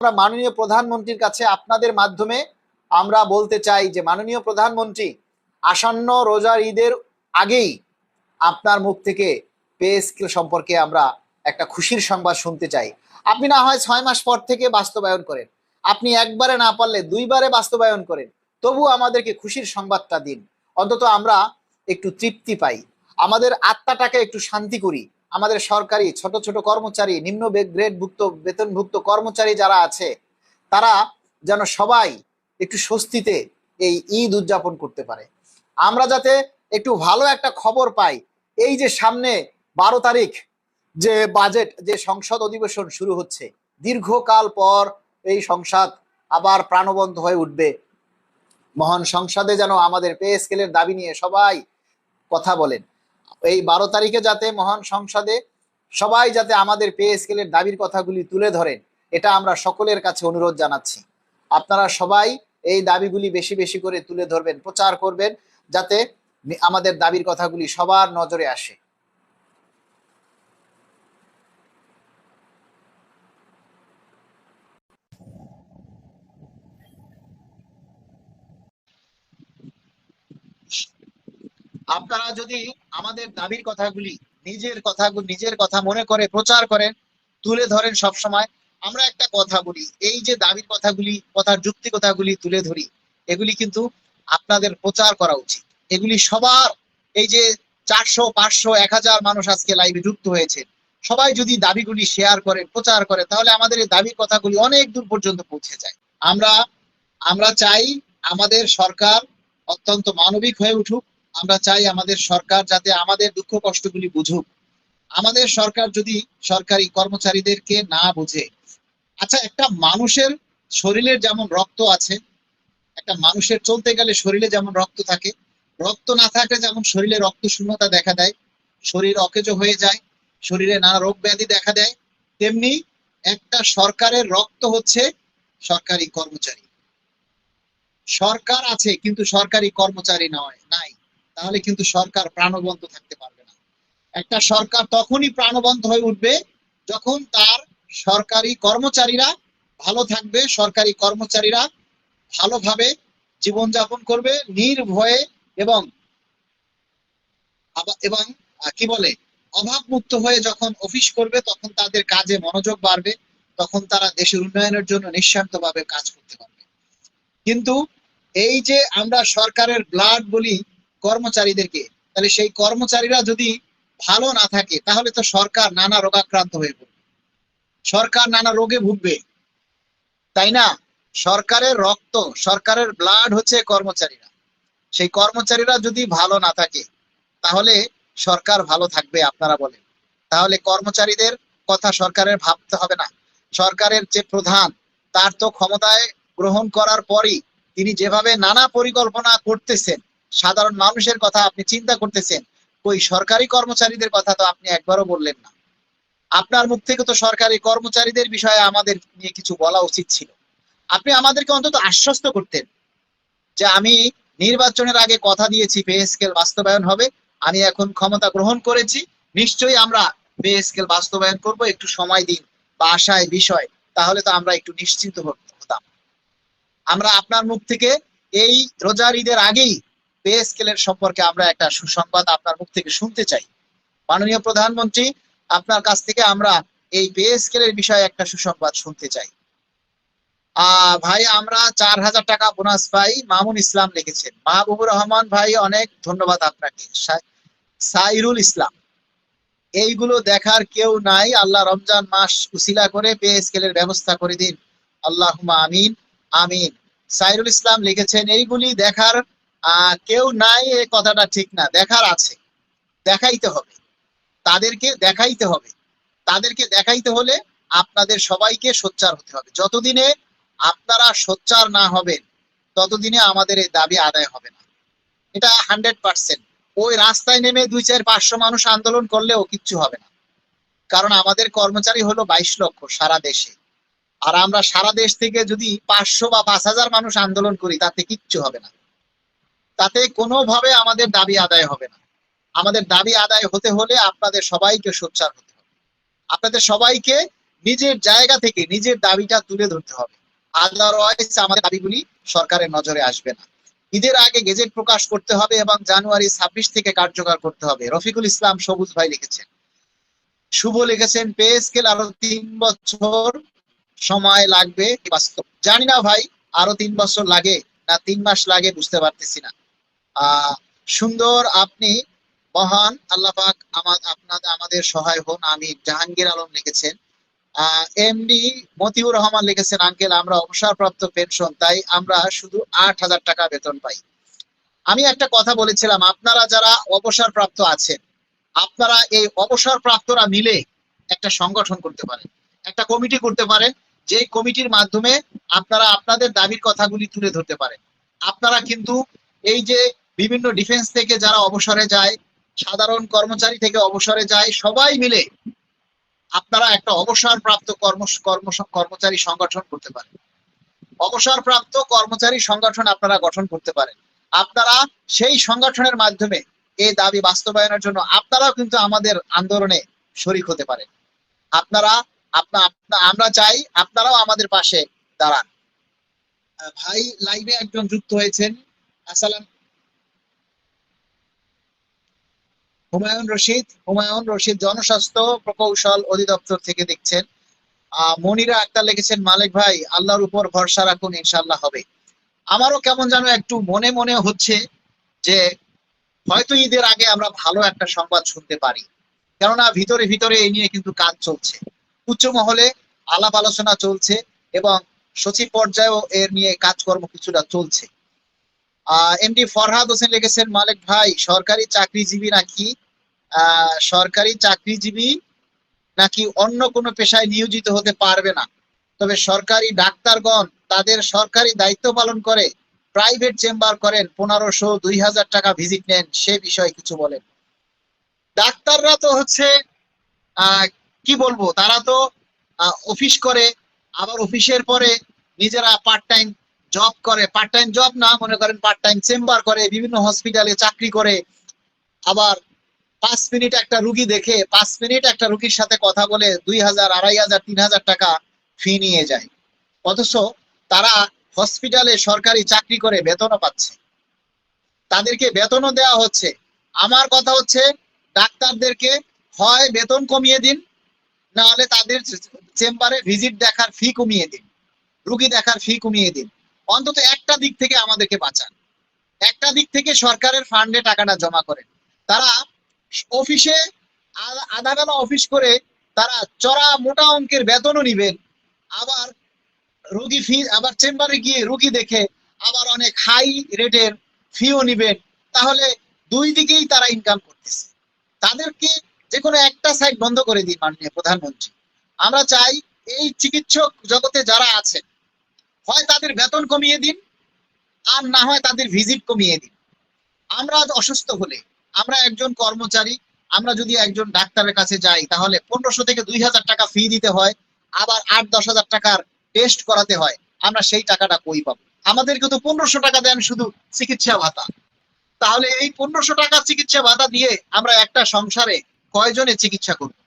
আমরা মাননীয় প্রধানমন্ত্রীর কাছে আপনাদের মাধ্যমে আমরা বলতে চাই যে মাননীয় প্রধানমন্ত্রী, আসন্ন রোজার ঈদের আগেই আপনার মুখ থেকে পে স্কেল সম্পর্কে আমরা একটা খুশির সংবাদ শুনতে চাই। আপনি না হয় 6 মাস পর থেকে বাস্তবায়ন করেন, আপনি একবারে না পারলে 2বারে বাস্তবায়ন করেন, তবু আমাদেরকে খুশির সংবাদটা দিন। অন্তত আমরা একটু তৃপ্তি পাই, আমাদের আত্মাটাকে একটু শান্তি করি। আমাদের সরকারি ছোট ছোট কর্মচারী, নিম্ন গ্রেডভুক্ত বেতনভুক্ত কর্মচারী যারা আছে, তারা যেন সবাই একটু স্বস্তিতে এই ঈদ উদযাপন করতে পারে। আমরা যাতে একটু ভালো একটা খবর পাই। এই যে সামনে 12 তারিখ যে বাজেট, যে সংসদ অধিবেশন শুরু হচ্ছে, দীর্ঘকাল পর এই সংসদ আবার প্রাণবন্ত হয়ে উঠবে। মহান সংসদে যেন আমাদের পে স্কেলের দাবি নিয়ে সবাই কথা বলেন। এই 12 তারিখে যাতে মহান সংসদে সবাই যাতে আমাদের পে স্কেলের দাবির কথাগুলি তুলে ধরেন, এটা আমরা সকলের কাছে অনুরোধ জানাচ্ছি। আপনারা সবাই এই দাবিগুলি বেশি বেশি করে তুলে ধরবেন, প্রচার করবেন, যাতে আমাদের দাবির কথাগুলি সবার নজরে আসে। আপনারা যদি আমাদের দাবির কথাগুলি নিজের কথা মনে করে প্রচার করেন, তুলে ধরেন সব সময়। আমরা একটা কথা বলি, এই যে দাবির কথাগুলি, কথার যুক্তি কথাগুলি তুলে ধরি, এগুলি কিন্তু আপনাদের প্রচার করা উচিত। এগুলি সবার, এই যে 400, 500, 1000 মানুষ আজকে লাইভে যুক্ত হয়েছে, সবাই যদি দাবিগুলি শেয়ার করে প্রচার করে, তাহলে আমাদের এই দাবির কথাগুলি অনেক দূর পর্যন্ত পৌঁছে যায়। আমরা আমরা চাই আমাদের সরকার অত্যন্ত মানবিক হয়ে উঠুক। আমরা চাই আমাদের সরকার যাতে আমাদের দুঃখ কষ্টগুলি বুঝুক। আমাদের সরকার যদি সরকারি কর্মচারীদেরকে না বুঝে, আচ্ছা, একটা মানুষের শরীরের যেমন রক্ত আছে, একটা মানুষের চলতে গেলে শরীরে যেমন রক্ত থাকে, রক্ত না থাকলে যেমন শরীরে রক্ত শূন্যতা দেখা দেয়, শরীর অকেজ হয়ে যায়, শরীরে নানা রোগ ব্যাধি দেখা দেয়, তেমনি একটা সরকারের রক্ত হচ্ছে সরকারি কর্মচারী। সরকার আছে কিন্তু সরকারি কর্মচারী নাই, তাহলে কিন্তু সরকার প্রাণবন্ত থাকতে পারবে না। একটা সরকার তখনই প্রাণবন্ত হয়ে উঠবে যখন তার সরকারি কর্মচারীরা ভালো থাকবে, সরকারি কর্মচারীরা ভালোভাবে জীবনযাপন করবে নির্ভয়ে, এবং এবং কি বলে, অভাব মুক্ত হয়ে যখন অফিস করবে, তখন তাদের কাজে মনোযোগ বাড়বে, তখন তারা দেশের উন্নয়নের জন্য নিঃস্বার্থভাবে কাজ করতে পারবে। কিন্তু এই যে আমরা সরকারের ব্লাড বলি কর্মচারীদেরকে, তাহলে সেই কর্মচারীরা যদি ভালো না থাকে, তাহলে তো সরকার নানা রোগাক্রান্ত হয়ে পড়বে, সরকার নানা রোগে ভুগবে, তাই না? সরকারের রক্ত, সরকারের ব্লাড হচ্ছে কর্মচারীরা। সেই কর্মচারীরা যদি ভালো না থাকে, তাহলে সরকার ভালো থাকবে? আপনারা বলেন। তাহলে কর্মচারীদের কথা সরকারের ভাবতে হবে না? সরকারের যে প্রধান, তার তো ক্ষমতায় গ্রহণ করার পরই তিনি যেভাবে নানা পরিকল্পনা করতেছেন, সাধারণ মানুষের কথা আপনি চিন্তা করতেছেন, ওই সরকারি কর্মচারীদের কথা তো আপনি একবারও বললেন না। আপনার মুখ থেকে তো সরকারি কর্মচারীদের বিষয়ে আমাদের নিয়ে কিছু বলা উচিত ছিল। আপনি আমাদেরকে অন্তত আশ্বস্ত করতেন যে আমি নির্বাচনের আগে কথা দিয়েছি পে স্কেল বাস্তবায়ন হবে, আমি এখন ক্ষমতা গ্রহণ করেছি, নিশ্চয়ই আমরা পে স্কেল বাস্তবায়ন করব, একটু সময় দিন বা আশায় বিষয়, তাহলে তো আমরা একটু নিশ্চিন্ত হতাম। আমরা আপনার মুখ থেকে এই রোজার ঈদের আগেই পে স্কেলের সম্পর্কে আমরা একটা সুসংবাদ আপনার মুখ থেকে শুনতে চাই। মাননীয় প্রধানমন্ত্রী, আপনার কাছ থেকে আমরা এই পে স্কেলের বিষয়ে একটা সুসংবাদ শুনতে চাই। ভাই, আমরা 4000 টাকা বোনাস পাই, মামুন ইসলাম লিখেছেন। মাহবুবুর রহমান ভাই, অনেক ধন্যবাদ আপনাকে। সাইরুল ইসলাম, এইগুলো দেখার কেউ নাই, আল্লাহ রমজান মাস উসিলা করে পে স্কেলের ব্যবস্থা করে দিন, আল্লাহুম্মা আমিন আমিন। সাইরুল ইসলাম লিখেছেন এইগুলি দেখার কেউ নাই, এই কথাটা ঠিক না, দেখার আছে, দেখাইতে হবে, তাদেরকে দেখাইতে হবে। তাদেরকে দেখাইতে হলে আপনাদের সবাইকে সোচ্চার হতে হবে। যতদিনে আপনারা সোচ্চার না হবেন, ততদিনে আমাদের এই দাবি আদায় হবে না, এটা 100%। ওই রাস্তায় নেমে 2, 4, 500 মানুষ আন্দোলন করলেও কিচ্ছু হবে না, কারণ আমাদের কর্মচারী হলো 22 লক্ষ সারা দেশে। আর আমরা সারা দেশ থেকে যদি 500 বা 5000 মানুষ আন্দোলন করি, তাতে কিচ্ছু হবে না, তাতে কোনোভাবে আমাদের দাবি আদায় হবে না। আমাদের দাবি আদায় হতে হলে আপনাদের সবাইকে সোচ্চার হতে হবে, আপনাদের সবাইকে নিজের জায়গা থেকে নিজের দাবিটা তুলে ধরতে হবে, আদারওয়াইজ আমাদের দাবিগুলি সরকারের নজরে আসবে না। ঈদের আগে গেজেট প্রকাশ করতে হবে এবং জানুয়ারি 26 থেকে কার্যকর করতে হবে। রফিকুল ইসলাম সবুজ ভাই লিখেছেন। শুভ লিখেছেন পে স্কেল আরো 3 বছর সময় লাগবে, বাস্তব জানি না ভাই, আরো 3 বছর লাগে না 3 মাস লাগে বুঝতে পারতেছি না। সুন্দর, আপনি মহান, আল্লাহ পাক আমাদের সহায় হন। আমি জাহাঙ্গীর আলম লিখেছেন। এমডি মতিউর রহমান লিখেছেন, আঙ্কেল আমরা অবসরপ্রাপ্ত পেনশন, তাই আমরা শুধু 8,000 টাকা বেতন পাই। আমি একটা কথা বলেছিলাম, আপনারা যারা অবসরপ্রাপ্ত আছেন, আপনারা এই অবসরপ্রাপ্তরা মিলে একটা সংগঠন করতে পারেন, একটা কমিটি করতে পারেন, যে কমিটির মাধ্যমে আপনারা আপনাদের দাবির কথাগুলি তুলে ধরতে পারেন। আপনারা কিন্তু এই যে বিভিন্ন ডিফেন্স থেকে যারা অবসরে যায়, সাধারণ কর্মচারী থেকে অবসরে যায়, সবাই মিলে আপনারা একটা অবসরপ্রাপ্ত কর্মচারী সংগঠন করতে পারেন। অবসরপ্রাপ্ত কর্মচারী সংগঠন আপনারা গঠন করতে পারেন। আপনারা সেই সংগঠনের মাধ্যমে এই দাবি বাস্তবায়নের জন্য আপনারাও কিন্তু আমাদের আন্দোলনে শরিক হতে পারেন। আমরা চাই আপনারাও আমাদের পাশে দাঁড়ান। ভাই লাইভে একজন যুক্ত হয়েছেন, আসসালাম। হুমায়ুন রশিদ জনস্বাস্থ্য প্রকৌশল অধিদপ্তর থেকে দেখছেন। মনিরা আক্তার লিখেছেন, মালিক ভাই আল্লাহর উপর ভরসা রাখুন, ইনশাআল্লাহ হবে। আমারও কেমন যেন একটু মনে মনে হচ্ছে যে হয়তো ঈদের আগে আমরা ভালো একটা সংবাদ শুনতে পারি, কেননা ভিতরে ভিতরে এই নিয়ে কিন্তু কাজ চলছে, উচ্চ মহলে আলাপ আলোচনা চলছে এবং সচিব পর্যায়েও এর নিয়ে কাজকর্ম কিছুটা চলছে। এমডি ফরহাদ হোসেন লিখেছেন, মালিক ভাই সরকারি চাকরিজীবী নাকি অন্য কোনো পেশায় নিয়োজিত হতে পারবে না, তবে সরকারি ডাক্তারগণ তাদের সরকারি দায়িত্ব পালন করে প্রাইভেট চেম্বার করেন, 1500-2000 টাকা ভিজিট নেন, সে বিষয়ে কিছু বলেন। ডাক্তাররা তো হচ্ছে কি বলবো, তারা তো অফিস করে, আবার অফিসের পরে নিজেরা পার্ট টাইম জব করে, পার্ট টাইম জব না মনে করেন, পার্ট টাইম চেম্বার করে, বিভিন্ন হসপিটালে চাকরি করে, আবার 5 মিনিট একটা রুগী দেখে 5 মিনিট একটা রুগীর সাথে কথা বলে 2000, 2500, 3000 টাকা ফি নিয়ে যায়। অথচ তারা হসপিটালে সরকারি চাকরি করে বেতনও পাচ্ছে, তাদেরকে বেতনও দেওয়া হচ্ছে। আমার কথা হচ্ছে ডাক্তারদেরকে হয় বেতন কমিয়ে দিন, না হলে তাদের চেম্বারে ভিজিট দেখার ফি কমিয়ে দিন, রুগী দেখার ফি কমিয়ে দিন। অন্তত একটা দিক থেকে আমাদেরকে বাঁচান, একটা দিক থেকে সরকারের ফান্ডে টাকাটা জমা করেন। তারা অফিসে আধা বেলা অফিস করে তারা চড়া মোটা অঙ্কের বেতনও নিবেন, আবার রুগী ফি, আবার চেম্বারে গিয়ে রুগী দেখে আবার অনেক হাই রেটের ফিও নিবেন, তাহলে দুই দিকেই তারা ইনকাম করতেছে। তাদেরকে যে কোনো একটা সাইড বন্ধ করে দিন মাননীয় প্রধানমন্ত্রী। আমরা চাই এই চিকিৎসক জগতে যারা আছেন, হয় তাদের বেতন কমিয়ে দিন, আর না হয় তাদের ভিজিট কমিয়ে দিন। আমরা অসুস্থ হলে, আমরা একজন কর্মচারী, আমরা যদি একজন ডাক্তারের কাছে যাই, তাহলে 1500 থেকে 2000 টাকা ফি দিতে হয়, আবার 8-10 হাজার টাকার টেস্ট করাতে হয়। আমরা সেই টাকাটা কই পাবো? আমাদেরকে তো 1500 টাকা দেন শুধু চিকিৎসা ভাতা। তাহলে এই 1500 টাকা চিকিৎসা ভাতা দিয়ে আমরা একটা সংসারে কয়জনে চিকিৎসা করব?